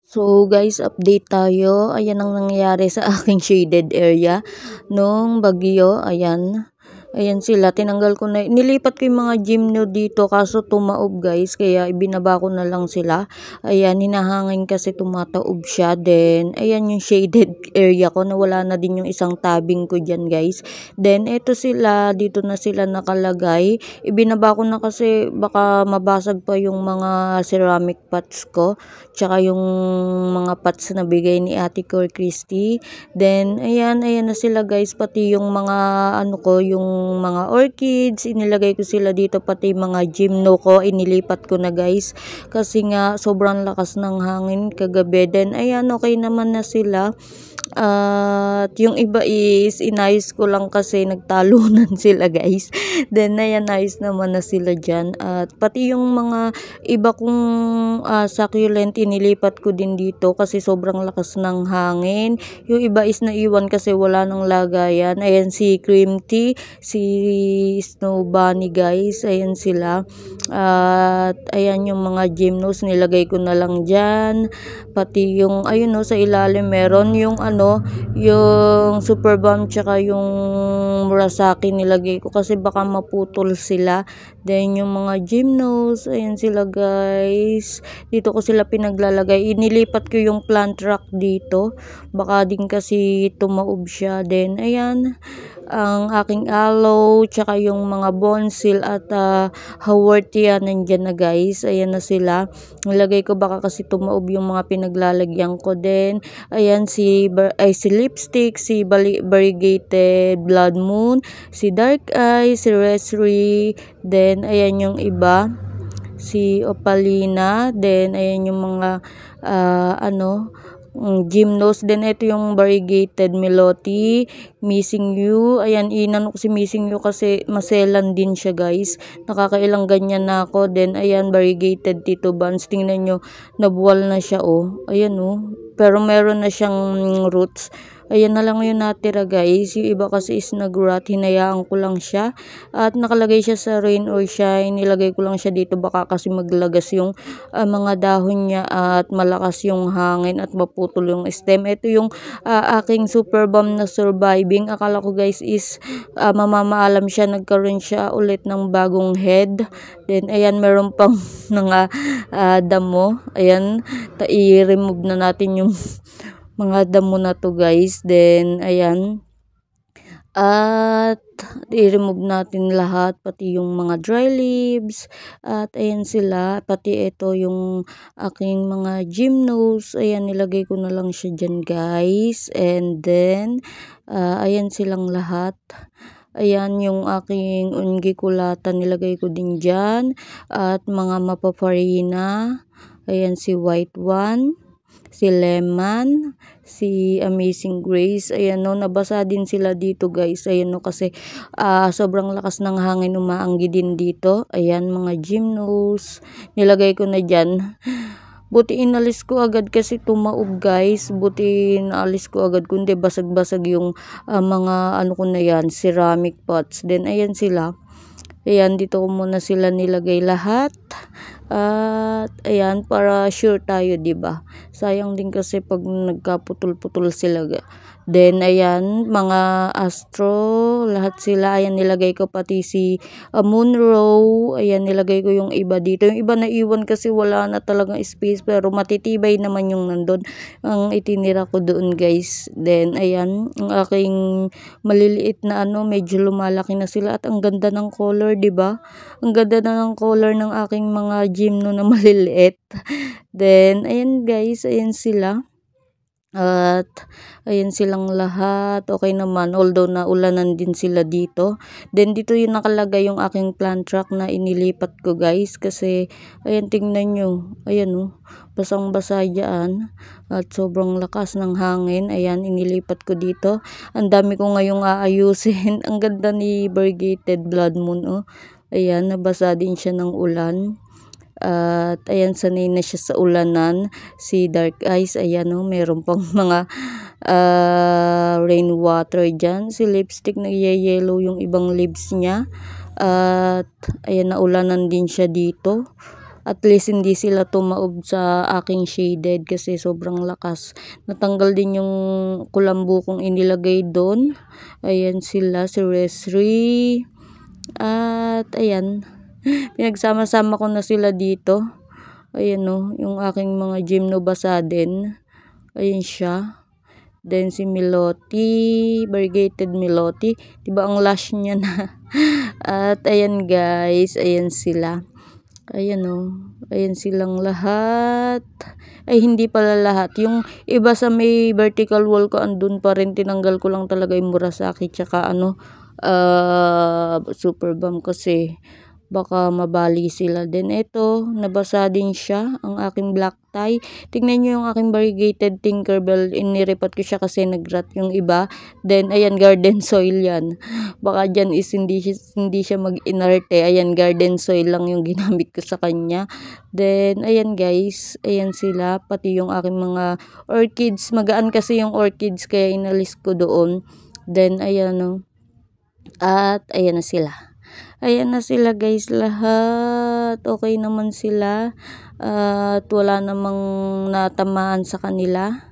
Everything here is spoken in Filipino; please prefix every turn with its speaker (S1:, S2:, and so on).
S1: So guys, update tayo. Ayan ang nangyayari sa aking shaded area nung bagyo. Ayan. Ayan sila, tinanggal ko na, nilipat ko yung mga gymno dito kaso tumaob guys, kaya ibinaba ko na lang sila. Ayan, hinahangin kasi tumataob siya. Then, ayan yung shaded area ko, nawala na din yung isang tabing ko dyan guys. Then, eto sila, dito na sila nakalagay. Ibinaba ko na kasi baka mabasag pa yung mga ceramic pots ko, tsaka yung mga pots na bigay ni Ate Cor Christy. Then, ayan na sila guys, pati yung mga ano ko, yung mga orchids, inilagay ko sila dito, pati mga gymno ko, inilipat ko na guys. Kasi nga, sobrang lakas ng hangin kagabi. Then, ayan, okay naman na sila. At yung iba is inayos ko lang kasi nagtalunan sila guys. Then ayan, ayos naman na sila dyan. At pati yung mga iba kong succulent inilipat ko din dito kasi sobrang lakas ng hangin. Yung iba is naiwan kasi wala nang lagayan. Ayan si Cream Tea, si Snow Bunny guys. Ayan sila. At ayan yung mga gymnos, nilagay ko na lang dyan. Pati yung ayun no, sa ilalim meron yung yung super bomb tsaka yung murasaki, nilagay ko kasi baka maputol sila. Then yung mga gymnos, ayan sila guys, dito ko sila pinaglalagay. Inilipat ko yung plant rack dito, baka din kasi tumaob siya. Then ayan ang aking aloe, tsaka yung mga bonsil at haworthia nandyan na guys. Ayan na sila, nilagay ko baka kasi tumaob yung mga pinaglalagyan ko. Then ayan si lipstick, si variegated blood moon, si dark eye, si resri. Then ayan yung iba, si opalina. Then ayan yung mga gymnos. Then ito yung variegated melody, missing you. Ayan, inano ko si missing you kasi maselan din siya guys, nakakailang ganyan na ako. Then ayan, variegated tito buns, tingnan nyo, nabuwal na siya ayan pero meron na siyang roots. Ayan na lang yung natira guys. Yung iba kasi is nag-rot, hinayaan ko lang siya. At nakalagay siya sa rain or shine. Nilagay ko lang siya dito baka kasi maglagas yung mga dahon niya at malakas yung hangin at maputol yung stem. Ito yung aking super bomb na surviving. Akala ko guys is mamamaalam siya. Nagkaroon siya ulit ng bagong head. Then ayan, meron pang mga damo. Ayan, i-remove na natin yung mga damo na to guys. Then ayan, at i-remove natin lahat, pati yung mga dry leaves. At ayan sila, pati ito yung aking mga gymnos. Ayan, nilagay ko na lang siya dyan guys. And then ayan silang lahat. Ayan yung aking unghiculata, nilagay ko din dyan. At mga mapaparina, ayan si white one, si lemon, si amazing grace. Ayan nabasa din sila dito guys. Ayan kasi sobrang lakas ng hangin, umaanggi din dito. Ayan mga gymnos, nilagay ko na dyan. Buti inalis ko agad kasi tumaob guys. Buti inaalis ko agad, kundi basag-basag yung mga ko na yan, ceramic pots. Then ayan sila. Ayan, dito ko muna sila nilagay lahat. At ayan, para sure tayo, 'di ba? Sayang din kasi pag nagkaputol-putol sila. Then ayan, mga astro, lahat sila. Ayan, nilagay ko pati si Moonrow. Ayan, nilagay ko yung iba dito. Yung iba naiwan kasi wala na talagang space, pero matitibay naman yung nandun. Ang itinira ko doon guys. Then ayan, ang aking maliliit na medyo lumalaki na sila at ang ganda ng color, 'di ba? Ang ganda na ng color ng aking mga gymno na maliliit. Then ayan guys, ayan sila. At ayan silang lahat, okay naman, although naulanan din sila dito. Then dito yung nakalagay yung aking plant rack na inilipat ko guys, kasi ayan, tingnan nyo, ayan basang basa dyan at sobrang lakas ng hangin. Ayan, inilipat ko dito. Ang dami ko ngayong aayusin. Ang ganda ni variegated blood moon ayan, nabasa din siya ng ulan. At ayan, sanay na siya sa ulanan. Si dark eyes, ayan meron pang mga rainwater dyan. Si lipstick, nag-yellow yung ibang leaves niya. At ayan, naulanan din siya dito. at least hindi sila tumaob sa aking shaded kasi sobrang lakas. Natanggal din yung kulambu kong inilagay doon. Ayan sila, si Resri. At ayan, pinagsama-sama ko na sila dito. Ayan o, yung aking mga gymnobasa din. Ayan siya. Then si Meloti, variegated Meloti. Diba ang lash niya na? At ayan guys, ayan sila. Ayan o, ayan silang lahat. Ay hindi pala lahat. Yung iba sa may vertical wall ko andun pa rin. Tinanggal ko lang talaga yung Murasaki tsaka super bomb kasi baka mabali sila. Then ito, nabasa din siya, ang aking black tie. Tingnan nyo yung aking variegated Tinkerbell. Inirepot ko siya kasi nagrat yung iba. Then ayan, garden soil yan. Baka dyan is hindi siya mag-inarte. Ayan, garden soil lang yung ginamit ko sa kanya. Then ayan guys, ayan sila. Pati yung aking mga orchids. Magaan kasi yung orchids kaya inalis ko doon. Then ayan o. At ayan na sila. Ayan na sila guys lahat. Okay naman sila. At wala namang natamaan sa kanila.